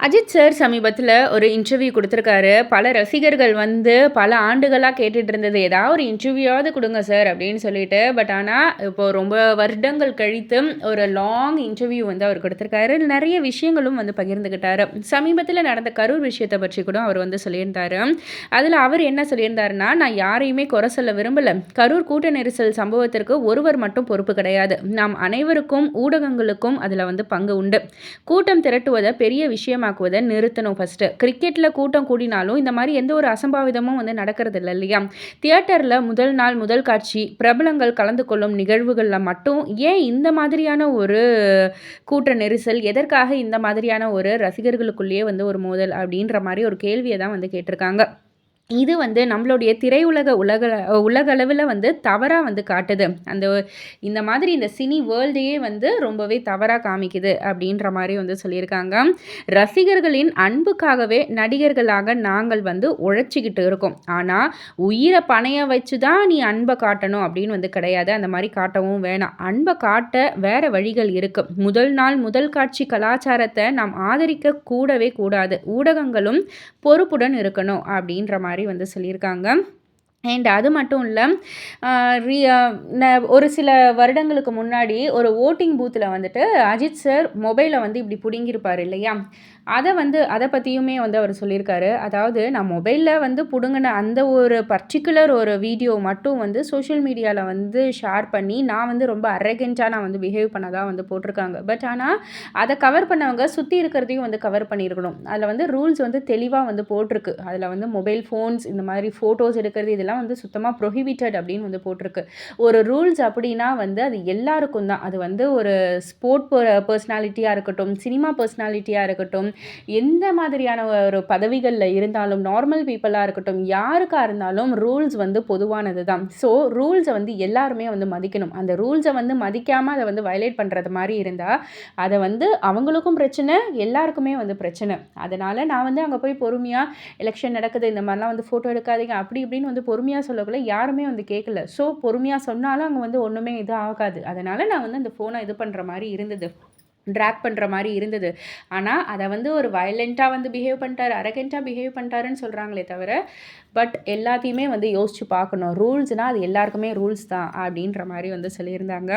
Ajith sir சமீபத்தில ஒரு interview குடுத்துருக்காரு. பல ரசிகர்கள் வந்து பல ஆண்டுகளா கேட்டுட்டு இருந்தது, "ஏதாவது ஒரு இன்டர்வியூவாவது குடுங்க சார்" அப்படின்னு சொல்லிட்டு. பட் ஆனா, இப்போ ரொம்ப வருடங்கள் கழித்து ஒரு லாங் இன்டர்வியூ வந்து அவர் குடுத்துருக்காரு. நெறைய விஷயங்களும் வந்து பகிர்ந்துக்கிட்டாரு. சமீபத்தில நடந்த கரூர் விஷயத்த பற்றி கூட அவர் வந்து சொல்லியிருந்தாரு. அதில அவர் என்ன சொல்லியிருந்தாருன்னா, "நான் யாரையுமே குறை சொல்ல விரும்பல. கரூர் கூட்ட நெரிசல் சம்பவத்திற்கு ஒருவர் மட்டும் பொறுப்பு கிடையாது. நாம் அனைவருக்கும், ஊடகங்களுக்கும் அதில வந்து பங்கு உண்டு. கூட்டம் திரட்டுவத பெரிய விஷயமாக்குவத நிறுத்தணும் ஃபர்ஸ்ட்டு. கிரிக்கெட்ல கூட்டம் கூடினாலும் இந்த மாரி எந்த ஒரு அசம்பாவிதமும் வந்து நடக்கிறதில்ல இல்லையா? தியேட்டர்ல முதல் நாள் முதல் காட்சி, பிரபலங்கள் கலந்து கொள்ளும் நிகழ்வுகள்ல மட்டும் ஏன் இந்த மாதிரியான ஒரு கூட்ட நெரிசல்? எதற்காக இந்த மாதிரியான ஒரு ரசிகர்களுக்குள்ளேயே வந்து ஒரு மோதல்? அப்படின்ற மாரி ஒரு கேள்விய தான் வந்து கேட்டிருக்காங்க. இது வந்து நம்மளுடைய உலகளவில வந்து தவறா வந்து காட்டுது. இந்த மாதிரி இந்த சினி வேர்ல்டையே வந்து ரொம்பவே தவறா காமிக்குது அப்படின்ற மாரி வந்து சொல்லியிருக்காங்க. ரசிகர்களின் அன்புக்காகவே நடிகர்களாக நாங்கள் வந்து உழைச்சுக்கிட்டு இருக்கோம். ஆனா, உயிர பணய வச்சு தான் நீ அன்ப காட்டணும் அப்படின்னு வந்து கிடையாது. அந்த மாரி காட்டவும் வேணாம். அன்ப காட்ட வேற வழிகள் இருக்கு. முதல் நாள் முதல் காட்சி கலாச்சாரத்த நாம் ஆதரிக்க கூடவே கூடாது. ஊடகங்களும் பொறுப்புடன் இருக்கணும் அப்படின்ற மாரி வந்து சொல்லியிருக்காங்க. அண்ட் அது மட்டும் இல்ல, அ ரி அ ந ஒரு சில வருடங்களுக்கு முன்னாடி ஒரு வோட்டிங் பூத்ல வந்துட்டு அஜித் சார் மொபைல வந்து இப்படி புடுங்கியிருப்பாரு இல்லையா? அத பத்தியுமே வந்து அவர் சொல்லியிருக்காரு. அதாவது நான் மொபைல்ல வந்து புடுங்குன அந்த ஒரு பர்ட்டிகுலர் ஒரு வீடியோ மட்டும் வந்து சோஷியல் மீடியால வந்து ஷேர் பண்ணி, நான் வந்து ரொம்ப அரகன்ட்டா நான் வந்து பிஹேவ் பண்ணதா வந்து போட்டிருக்காங்க. பட் ஆனா, அத கவர் பண்ணவங்க சுத்தி இருக்கிறதையும் வந்து கவர் பண்ணியிருக்கணும். அதில வந்து ரூல்ஸ் வந்து தெளிவா வந்து போட்டிருக்கு. அதில வந்து மொபைல் ஃபோன்ஸ் இந்த மாதிரி ஃபோட்டோஸ் எடுக்கிறது இதெல்லாம் வந்து சுத்தமா ப்ரோஹிபிட்டட் அப்படின்னு வந்து போட்டிருக்கு. ஒரு ரூல்ஸ் அப்படின்னா வந்து அது எல்லாருக்கும் தான். அது வந்து ஒரு ஸ்போர்ட் பெர்சனாலிட்டியா இருக்கட்டும், சினிமா பெர்சனாலிட்டியா இருக்கட்டும், எந்த மாதிரியான ஒரு பதவிகள்ல இருந்தாலும், நார்மல் பீப்பிளா இருக்கட்டும், யாருக்கா இருந்தாலும் ரூல்ஸ் வந்து பொதுவானது தான். ஸோ ரூல்ஸ வந்து எல்லாருமே வந்து மதிக்கணும். அந்த ரூல்ஸ வந்து மதிக்காம அத வந்து வயலேட் பண்றது மாரி இருந்தா, அத வந்து அவங்களுக்கும் பிரச்சனை, எல்லாருக்குமே வந்து பிரச்சனை. அதனால நான் வந்து அங்க போய் பொறுமையா எலக்ஷன் நடக்குது, இந்த மாரிலாம் வந்து ஃபோட்டோ எடுக்காதீங்க, அப்படி இப்படின்னு வந்து பொறுமையா சொல்லக்குள்ள யாருமே வந்து கேட்கல. ஸோ பொறுமையா சொன்னாலும் அங்க வந்து ஒண்ணுமே இது ஆகாது. அதனால நான் வந்து அந்த ஃபோன இது பண்ற மாரி இருந்தது. ட்ராக் பண்ற மாரி இருந்தது. ஆனா, அத வந்து ஒரு வயலன்ட்டா வந்து பிஹேவ் பண்ணிட்டாரு, அரகன்ட்டா பிஹேவ் பண்ணிட்டாருன்னு சொல்றாங்களே தவிர, பட் எல்லாத்தையுமே வந்து யோசிச்சு பார்க்கணும். ரூல்ஸ்னா அது எல்லாருக்குமே ரூல்ஸ் தான் அப்படின்ற மாரி வந்து சொல்லியிருந்தாங்க.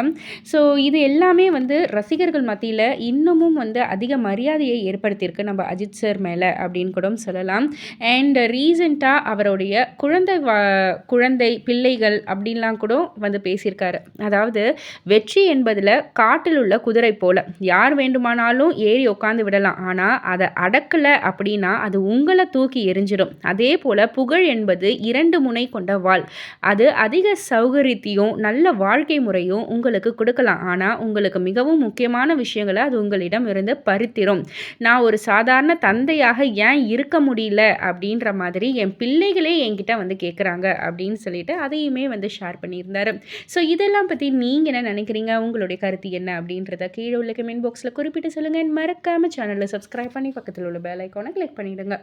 ஸோ இது எல்லாமே வந்து ரசிகர்கள் மத்தியில இன்னமும் வந்து அதிக மரியாதையை ஏற்படுத்தியிருக்கு நம்ம அஜித் சார் மேல அப்படின்னு கூட சொல்லலாம். அண்ட் ரீசென்ட்டா அவருடைய குழந்தை, பிள்ளைகள் அப்படின்லாம் கூட வந்து பேசியிருக்காரு. அதாவது வெற்றி என்பதுல காட்டில் உள்ள குதிரை போல. யார் வேண்டுமானாலும் ஏறி உட்காந்து விடலாம். ஆனா, அத அடக்கல அப்படின்னா, அது உங்கள தூக்கி எறிஞ்சிடும். அதேபோல புகழ் என்பது 2 முனை கொண்ட வாள். அது அதிக சௌகரியத்தையும், நல்ல வாழ்க்கை முறையும் உங்களுக்கு குடுக்கலாம். ஆனா, உங்களுக்கு மிகவும் முக்கியமான விஷயங்கள அது உங்களிடம் இருந்து பறித்திரும். நான் ஒரு சாதாரண தந்தையாக ஏன் இருக்க முடியல அப்படின்ற மாதிரி என் பிள்ளைகளே என்கிட்ட வந்து கேட்குறாங்க அப்படின்னு சொல்லிட்டு அதையுமே வந்து ஷேர் பண்ணியிருந்தாரு. ஸோ இதெல்லாம் பத்தி நீங்க என்ன நினைக்கிறீங்க? உங்களுடைய கருத்து என்ன அப்படின்றத கீழ உள்ள கமெண்ட் பாக்ஸ்ல குறிப்பிட்டு சொல்லுங்க. மறக்காம சேனல சப்ஸ்கிரைப் பண்ணி பக்கத்துல உள்ள பெல் ஐகான கிளிக் பண்ணிடுங்க.